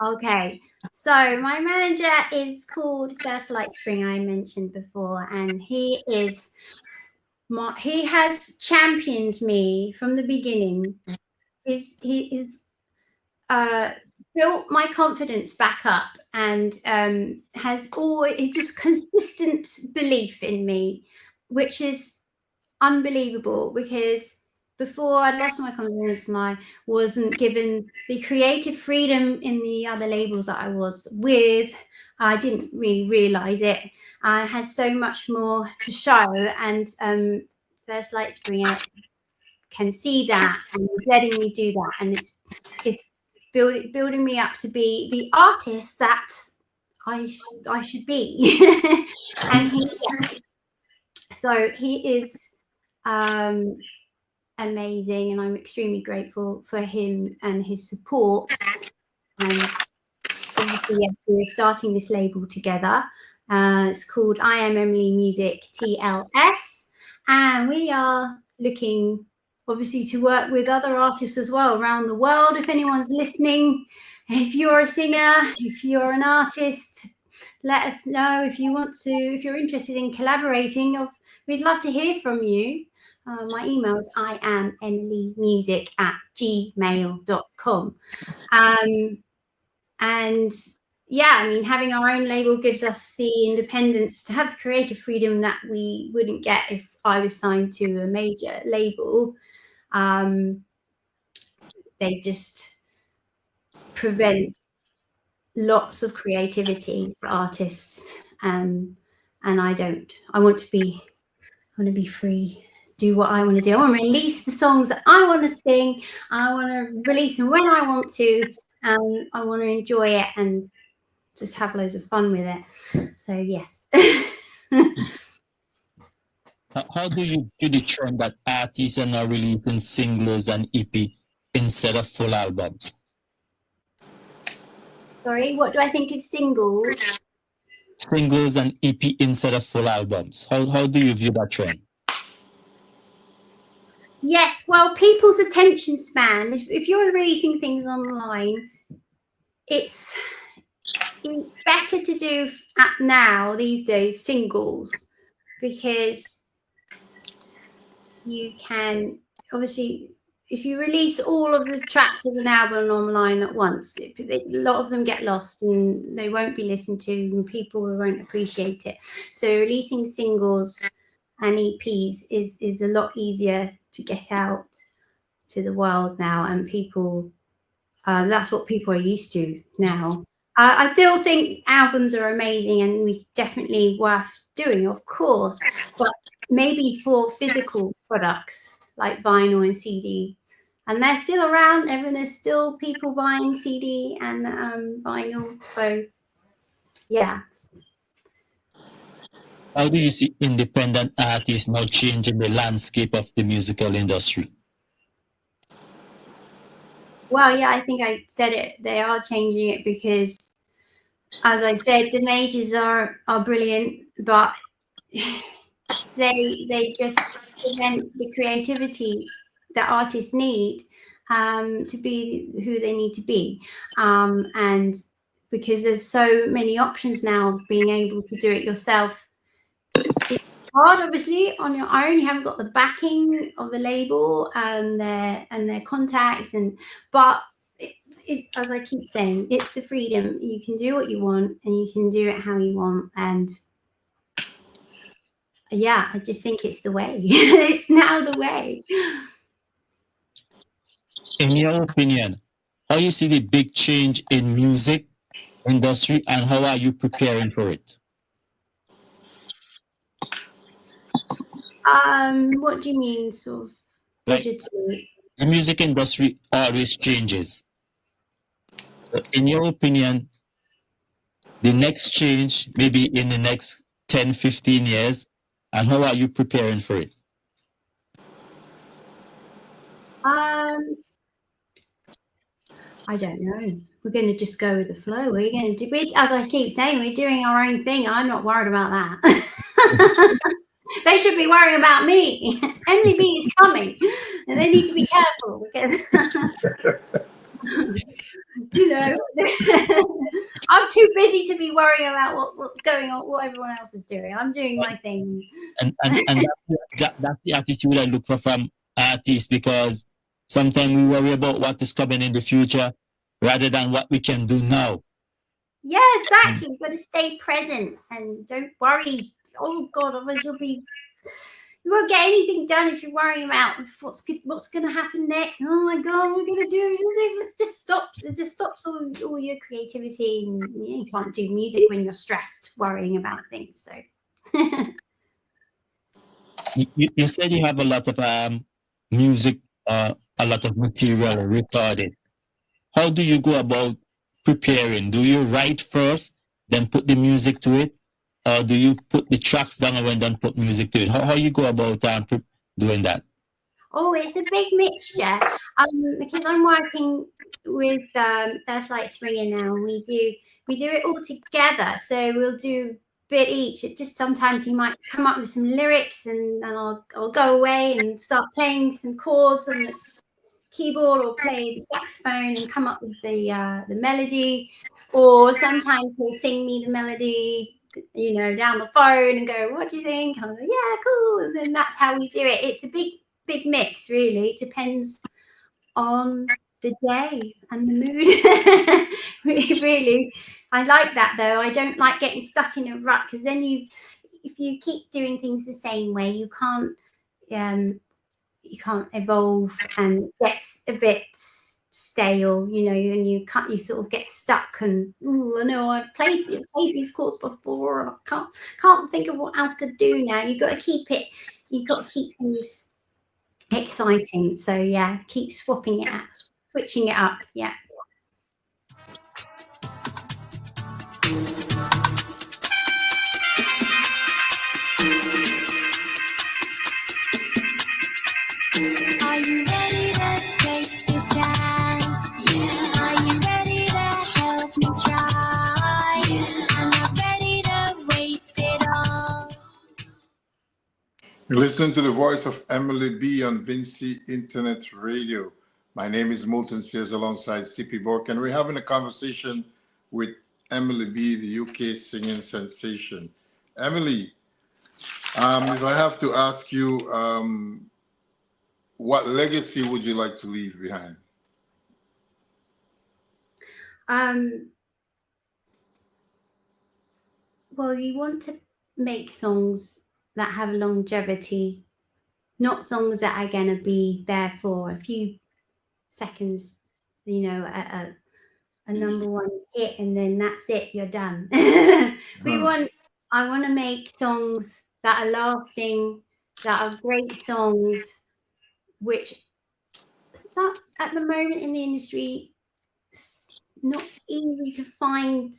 Okay, so my manager is called First Light Spring, I mentioned before, and he has championed me from the beginning. He is built my confidence back up, and has always just consistent belief in me, which is unbelievable, because before I'd lost my confidence and I wasn't given the creative freedom in the other labels that I was with. I didn't really realize it. I had so much more to show, and First Light Spring Out can see that and is letting me do that, and it's building me up to be the artist that I should be. And he is amazing, and I'm extremely grateful for him and his support. And obviously, yes, we're starting this label together. It's called I Am Emily Music TLS, and we are looking obviously to work with other artists as well around the world. If anyone's listening, if you're a singer, if you're an artist, let us know if you want to, if you're interested in collaborating. We'd love to hear from you. My email is iamemilymusic@gmail.com. And yeah, I mean, having our own label gives us the independence to have the creative freedom that we wouldn't get if I was signed to a major label. They just prevent lots of creativity for artists, and I don't. I want to be free, do what I want to do. I want to release the songs that I want to sing. I want to release them when I want to, and I want to enjoy it and just have loads of fun with it. So yes. How do you do the trend that artists are now releasing singles and EP instead of full albums? Sorry, what do I think of singles? Singles and EP instead of full albums. How do you view that trend? Yes, well, people's attention span, if you're releasing things online, it's better to do now these days singles, because you can obviously, if you release all of the tracks as an album online at once, a lot of them get lost and they won't be listened to and people won't appreciate it. So releasing singles and EPs is a lot easier to get out to the world now, and people, that's what people are used to now. I still think albums are amazing and we definitely worth doing, of course, but maybe for physical products like vinyl and CD, and they're still around. There's still people buying CD and vinyl. So yeah. How do you see independent artists now changing the landscape of the musical industry? Well, yeah, I think I said it. They are changing it because, as I said, the majors are brilliant, but they just prevent the creativity that artists need to be who they need to be. And because there's so many options now of being able to do it yourself, it's hard, obviously, on your own. You haven't got the backing of a label and their contacts, but as I keep saying, it's the freedom. You can do what you want and you can do it how you want. And yeah, I just think it's the way. It's now the way. In your opinion, how you see the big change in music industry and how are you preparing for it? What do you mean, sort of digitally? The music industry always changes. So in your opinion, the next change maybe in the next 10, 15 years, and how are you preparing for it? I don't know. We're going to just go with the flow. We're going to do, as I keep saying, we're doing our own thing. I'm not worried about that. They should be worrying about me. Emily B is coming, and they need to be careful because, you know, I'm too busy to be worrying about what's going on, what everyone else is doing. I'm doing my thing. And that's the attitude I look for from artists, because sometimes we worry about what is coming in the future rather than what we can do now. Yeah, exactly. You've got to stay present and don't worry. Oh God, otherwise you won't get anything done if you're worrying about what's going to happen next. Oh my God, we're going to do. It just stops all your creativity. And you can't do music when you're stressed, worrying about things. So. You said you have a lot of music, a lot of material recorded. How do you go about preparing? Do you write first, then put the music to it? Or do you put the tracks down and then put music to it? How you go about doing that? Oh, it's a big mixture. Because I'm working with First Light Springer now. We do it all together. So we'll do a bit each. It just sometimes he might come up with some lyrics, and I'll go away and start playing some chords on the keyboard or play the saxophone and come up with the melody. Or sometimes he'll sing me the melody, you know, down the phone and go, "What do you think?" I'm like, "Yeah, cool." And then that's how we do it. It's a big mix, really. It depends on the day and the mood. Really, I like that though. I don't like getting stuck in a rut, because then if you keep doing things the same way, you can't evolve, and it gets a bit stale, you know, and you sort of get stuck and, I know I've played these chords before and I can't think of what else to do now. You've got to keep things exciting. So yeah, keep switching it up. Yeah. Are you ready to take this chance? Yeah. Are you ready to help me try? Yeah. I'm not ready to waste it all. You're listening to the voice of Emily B on Vinci Internet Radio. My name is Moulton Sears alongside CP Bork, and we're having a conversation with Emily B, the UK singing sensation. Emily, if I have to ask you, what legacy would you like to leave behind? Well, you want to make songs that have longevity, not songs that are going to be there for a few seconds, you know, a number one hit, and then that's it, you're done. I want to make songs that are lasting, that are great songs, which at the moment in the industry, it's not easy to find.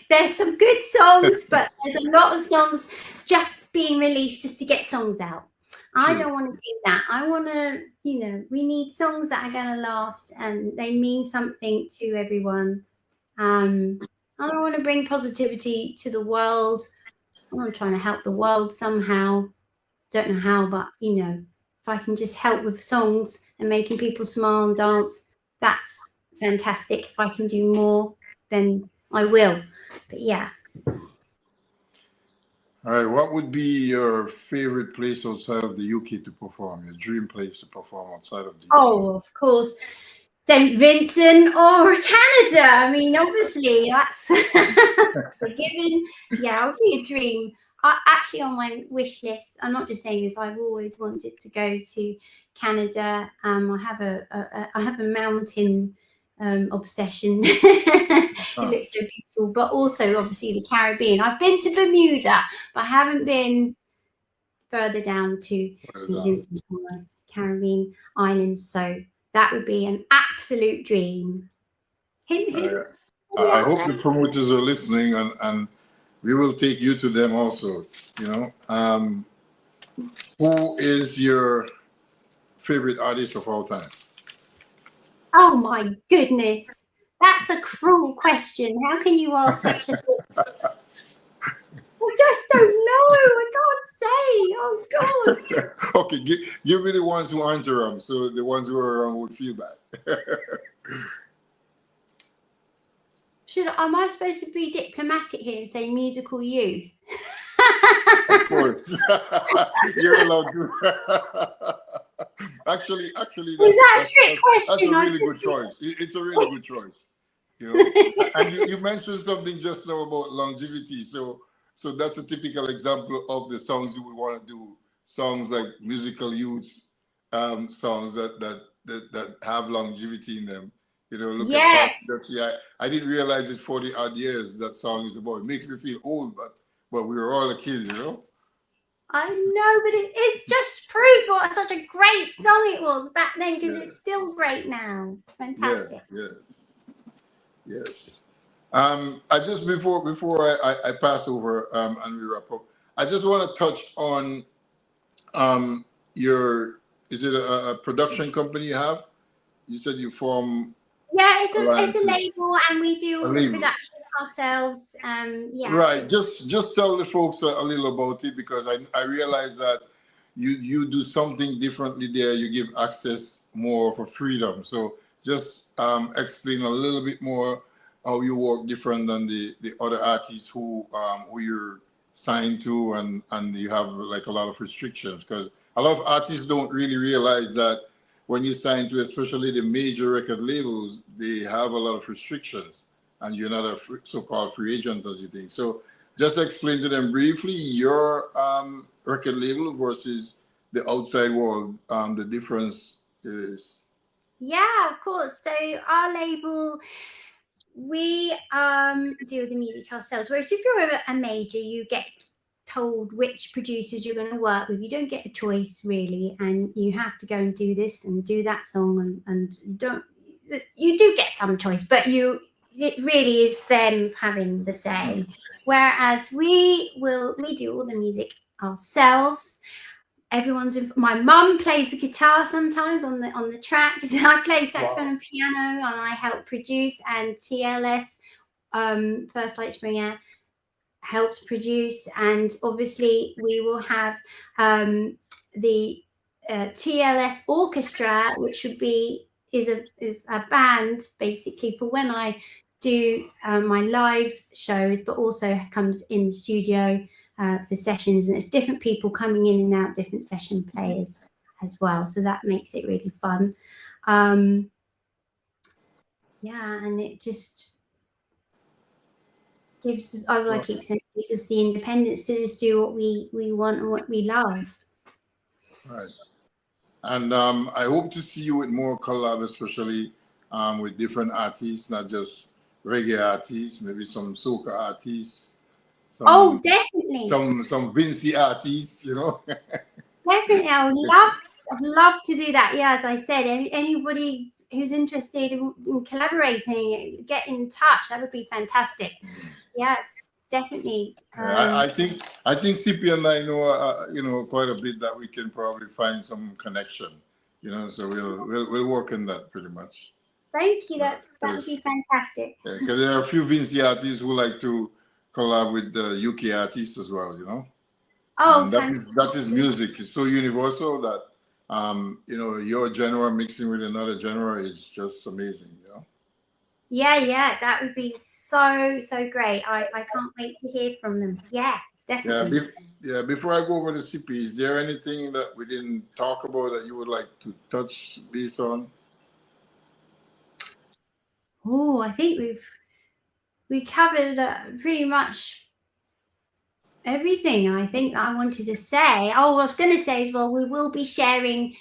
There's some good songs, but there's a lot of songs just being released just to get songs out. I don't want to do that. I want to, you know, we need songs that are going to last and they mean something to everyone. I want to bring positivity to the world. I'm trying to help the world somehow. Don't know how, but, you know, if I can just help with songs and making people smile and dance, that's fantastic. If I can do more, then I will. But yeah. All right, what would be your favorite place outside of the UK to perform? Your dream place to perform outside of the UK? Oh, of course, St. Vincent or Canada. I mean, obviously, that's a given. Yeah, it would be a dream. Actually, on my wish list, I'm not just saying this. I've always wanted to go to Canada. I have a mountain obsession. It looks so beautiful, but also obviously the Caribbean. I've been to Bermuda, but I haven't been further down to the Caribbean islands. So that would be an absolute dream. Hint, hint. I hope the promoters are listening, and we will take you to them also. You know, who is your favorite artist of all time? Oh my goodness. That's a cruel question. How can you ask such a I just don't know. I can't say. Oh God. Okay, give me the ones who aren't around, so the ones who are around would feel bad. Am I supposed to be diplomatic here and say musical youth? Of course, you're allowed to. actually, Was that a trick that's question? a really good choice. It's a really good choice. You know, and you mentioned something just now about longevity. So that's a typical example of the songs we want to do. Songs like musical youth, songs that have longevity in them. You know, look at Yes. Past Dutchie. I didn't realize it's 40 odd years that song is about. It makes me feel old, but we were all a kid, you know. I know, but it just proves what such a great song it was back then, because Yeah. it's still great now. It's fantastic. Yes. I just before I pass over and we wrap up, I just want to touch on your, is it a production company you have? You said you form Yeah, it's a alliances. label, and we do all the label. production ourselves. Yeah. Right. Just tell the folks a little about it, because I realize that you do something differently there. You give access more for freedom. So just explain a little bit more how you work different than the other artists who you're signed to, and you have like a lot of restrictions, because a lot of artists don't really realize that when you sign to, especially the major record labels, they have a lot of restrictions, and you're not a so-called free agent, as you think. So just explain to them briefly your record label versus the outside world. The difference is. Yeah, of course. So our label, we do the music ourselves. Whereas if you're a major, you get told which producers you're going to work with. You don't get a choice really, and you have to go and do this and do that song, and you do get some choice, but it really is them having the say. Whereas we do all the music ourselves. My mum plays the guitar sometimes on the tracks. I play saxophone and piano, and I help produce. And TLS, First Light Spring Air, helps produce. And obviously we will have the TLS orchestra, which is a band basically for when I do my live shows, but also comes in the studio for sessions, and it's different people coming in and out, different session players as well. So that makes it really fun. And it just gives us, as I keep saying, gives us the independence to just do what we want and what we love. Right. And I hope to see you with more collab, especially with different artists, not just reggae artists, maybe some soca artists. Definitely. Some Vincy artists, you know. Definitely, I'd love to do that. Yeah, as I said, anybody who's interested in collaborating, get in touch. That would be fantastic. Yes, definitely. I think CP and I know quite a bit that we can probably find some connection. You know, so we'll work on that pretty much. Thank you. That would be fantastic. Because there are a few Vincy artists who like to collab with the UK artists as well. You know. Oh, that is music. It's so universal that your genre mixing with another genre is just amazing. You know. Yeah, that would be so great. I can't wait to hear from them. Yeah, definitely. Before I go over to CP, is there anything that we didn't talk about that you would like to touch base on? Oh, I think we covered pretty much everything I think that I wanted to say. Oh, I was going to say as well, we will be sharing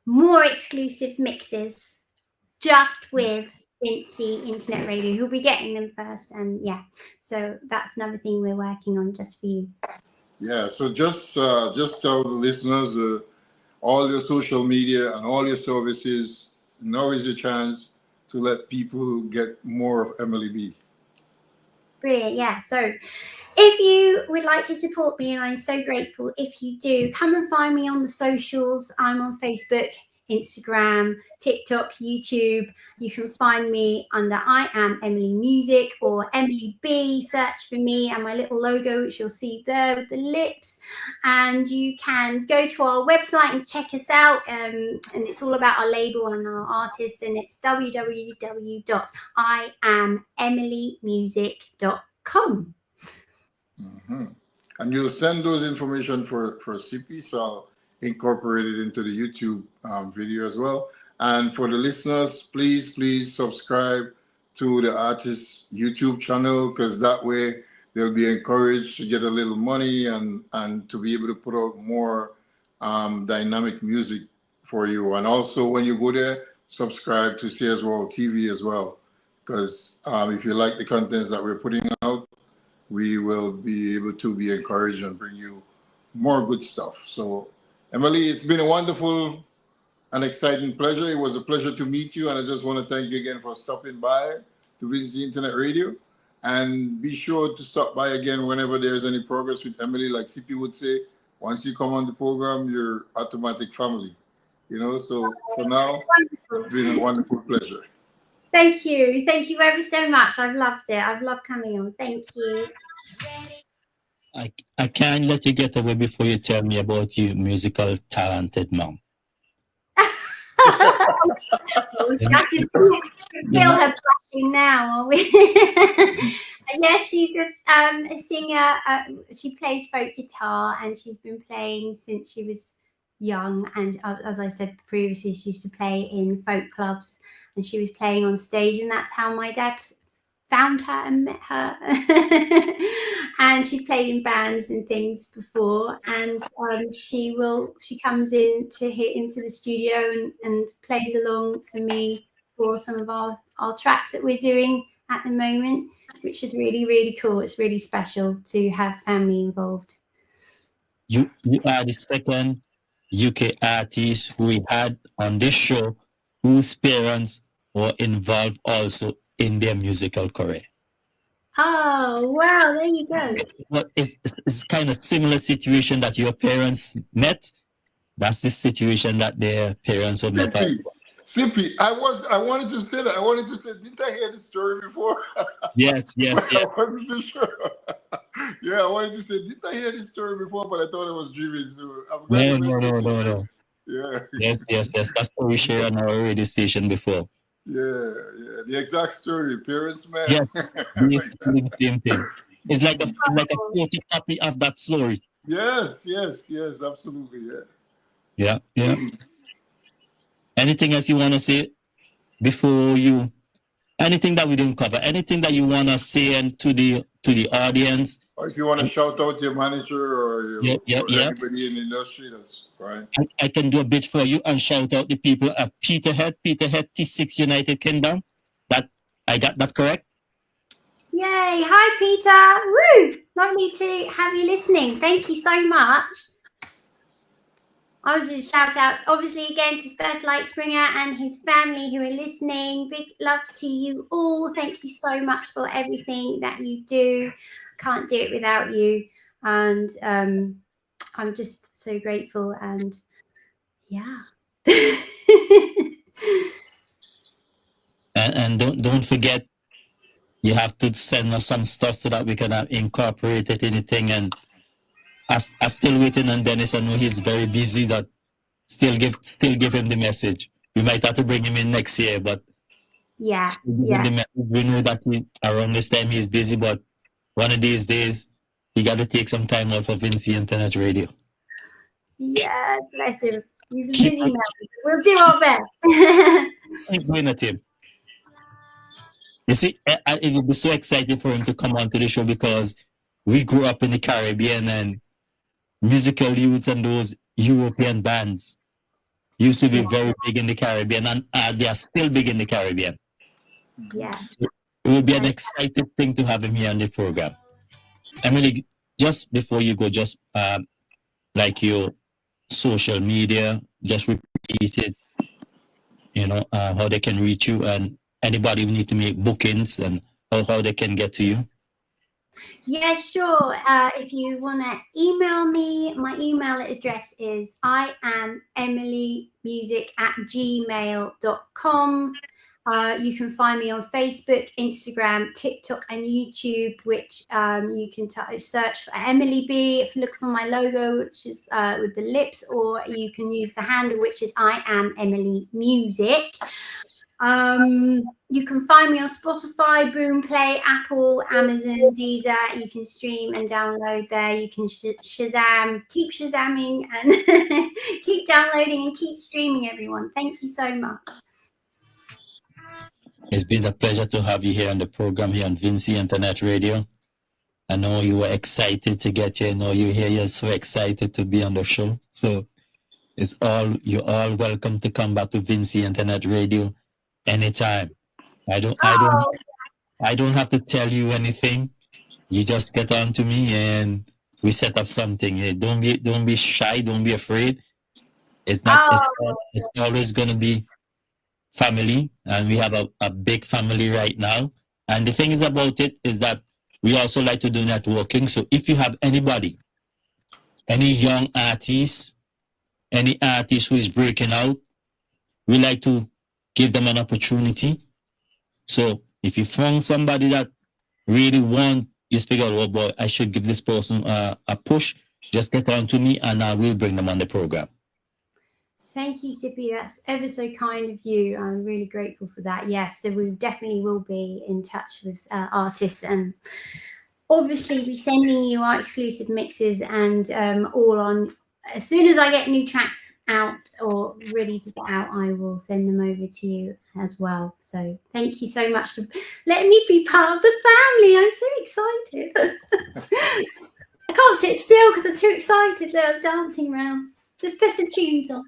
more exclusive mixes just with Vincy Internet Radio. Who'll be getting them first, and so that's another thing we're working on just for you. Yeah, so just tell the listeners all your social media and all your services. Now is your chance to let people get more of Emily B. Brilliant. Yeah. So if you would like to support me, and I'm so grateful if you do, come and find me on the socials. I'm on Facebook, Instagram, TikTok, YouTube. You can find me under I Am Emily Music or Emily B. Search for me and my little logo, which you'll see there with the lips. And you can go to our website and check us out. And it's all about our label and our artists. And it's www.iamemilymusic.com. Mm-hmm. And you'll send those information for CP, so I'll incorporate it into the YouTube video as well. And for the listeners, please subscribe to the artist's YouTube channel, because that way they'll be encouraged to get a little money and to be able to put out more dynamic music for you. And also when you go there, subscribe to CS World TV as well, because if you like the contents that we're putting out, we will be able to be encouraged and bring you more good stuff. So, Emily, it's been a wonderful and exciting pleasure. It was a pleasure to meet you, and I just want to thank you again for stopping by to visit the Internet Radio. And be sure to stop by again whenever there's any progress with Emily. Like CP would say, once you come on the program, you're automatic family. You know, so for now, it's been a wonderful pleasure. Thank you. Thank you ever so much. I've loved it. I've loved coming on. Thank you. I can't let you get away before you tell me about your musical talented mom. I can feel her blushing now, are we? Yes, she's a singer. She plays folk guitar, and she's been playing since she was young. And as I said previously, she used to play in folk clubs, and she was playing on stage, and that's how my dad found her and met her. And she played in bands and things before, and she comes into the studio and plays along for me for some of our tracks that we're doing at the moment, which is really, really cool. It's really special to have family involved. You are the second UK artist we had on this show whose parents were involved also in their musical career. Oh, wow, there you go. Well, it's kind of similar situation that your parents met. That's the situation that their parents were met. Simply, I wanted to say that. I wanted to say, didn't I hear this story before? Yes. I wasn't too sure. Yeah, I wanted to say, didn't I hear this story before? But I thought I was dreaming. So I'm glad. No. Yeah. Yes. That's what we shared on our radio station before. Yeah. The exact story. Parents, man. Yes, basically the same thing. It's like a photocopy of that story. Yes, absolutely, yeah. Yeah. Anything else you want to say before you? Anything that we didn't cover? Anything that you want to say and to the audience? Or if you want to shout out your manager or anybody in the industry, that's fine. I can do a bit for you and shout out the people at Peterhead T6 United Kingdom. That I got that correct? Yay! Hi, Peter. Woo! Lovely to have you listening. Thank you so much. I would just shout out, obviously, again to Thirst Light Springer and his family who are listening. Big love to you all. Thank you so much for everything that you do. Can't do it without you. And I'm just so grateful. And yeah. and don't forget, you have to send us some stuff so that we can incorporate it in anything. And I still waiting on Dennis. I know he's very busy. That still give him the message. We might have to bring him in next year, but yeah. We know that around this time he's busy, but one of these days he got to take some time out for Vinci Internet Radio. Yeah, bless him. He's a busy man. We'll do our best. Keep doing it, Tim. You see, it would be so exciting for him to come onto the show because we grew up in the Caribbean, and musical youths and those European bands used to be very big in the Caribbean, and they are still big in the Caribbean. Yeah. So it would be an exciting thing to have him here on the program. Emily, just before you go, just like your social media, just repeat it, how they can reach you, and anybody who need to make bookings and how they can get to you. Yeah, sure. If you want to email me, my email address is iamemilymusic@gmail.com. You can find me on Facebook, Instagram, TikTok, and YouTube, which you can search for Emily B. If you look for my logo, which is with the lips, or you can use the handle, which is I Am Emily Music. You can find me on Spotify, Boomplay, Apple, Amazon, Deezer. You can stream and download there. You can Shazam, keep Shazamming, and keep downloading and keep streaming, everyone. Thank you so much. It's been a pleasure to have you here on the program here on Vinci Internet Radio. I know you were excited to get here. I know you're here. You're so excited to be on the show. So you're all welcome to come back to Vinci Internet Radio anytime. I don't have to tell you anything. You just get on to me and we set up something. Hey, don't be shy. Don't be afraid. It's always gonna be family, and we have a big family right now. And the thing is about it is that we also like to do networking. So if you have anybody, any young artist, any artist who is breaking out, we like to give them an opportunity. So if you found somebody that really want, you figure, oh boy, I should give this person a push, just get on to me and I will bring them on the program. Thank you, Sippy. That's ever so kind of you. I'm really grateful for that. Yes, so we definitely will be in touch with artists and obviously be sending you our exclusive mixes and all on. As soon as I get new tracks out or ready to get out, I will send them over to you as well. So thank you so much for letting me be part of the family. I'm so excited. I can't sit still because I'm too excited that I'm dancing around. Just put some tunes on.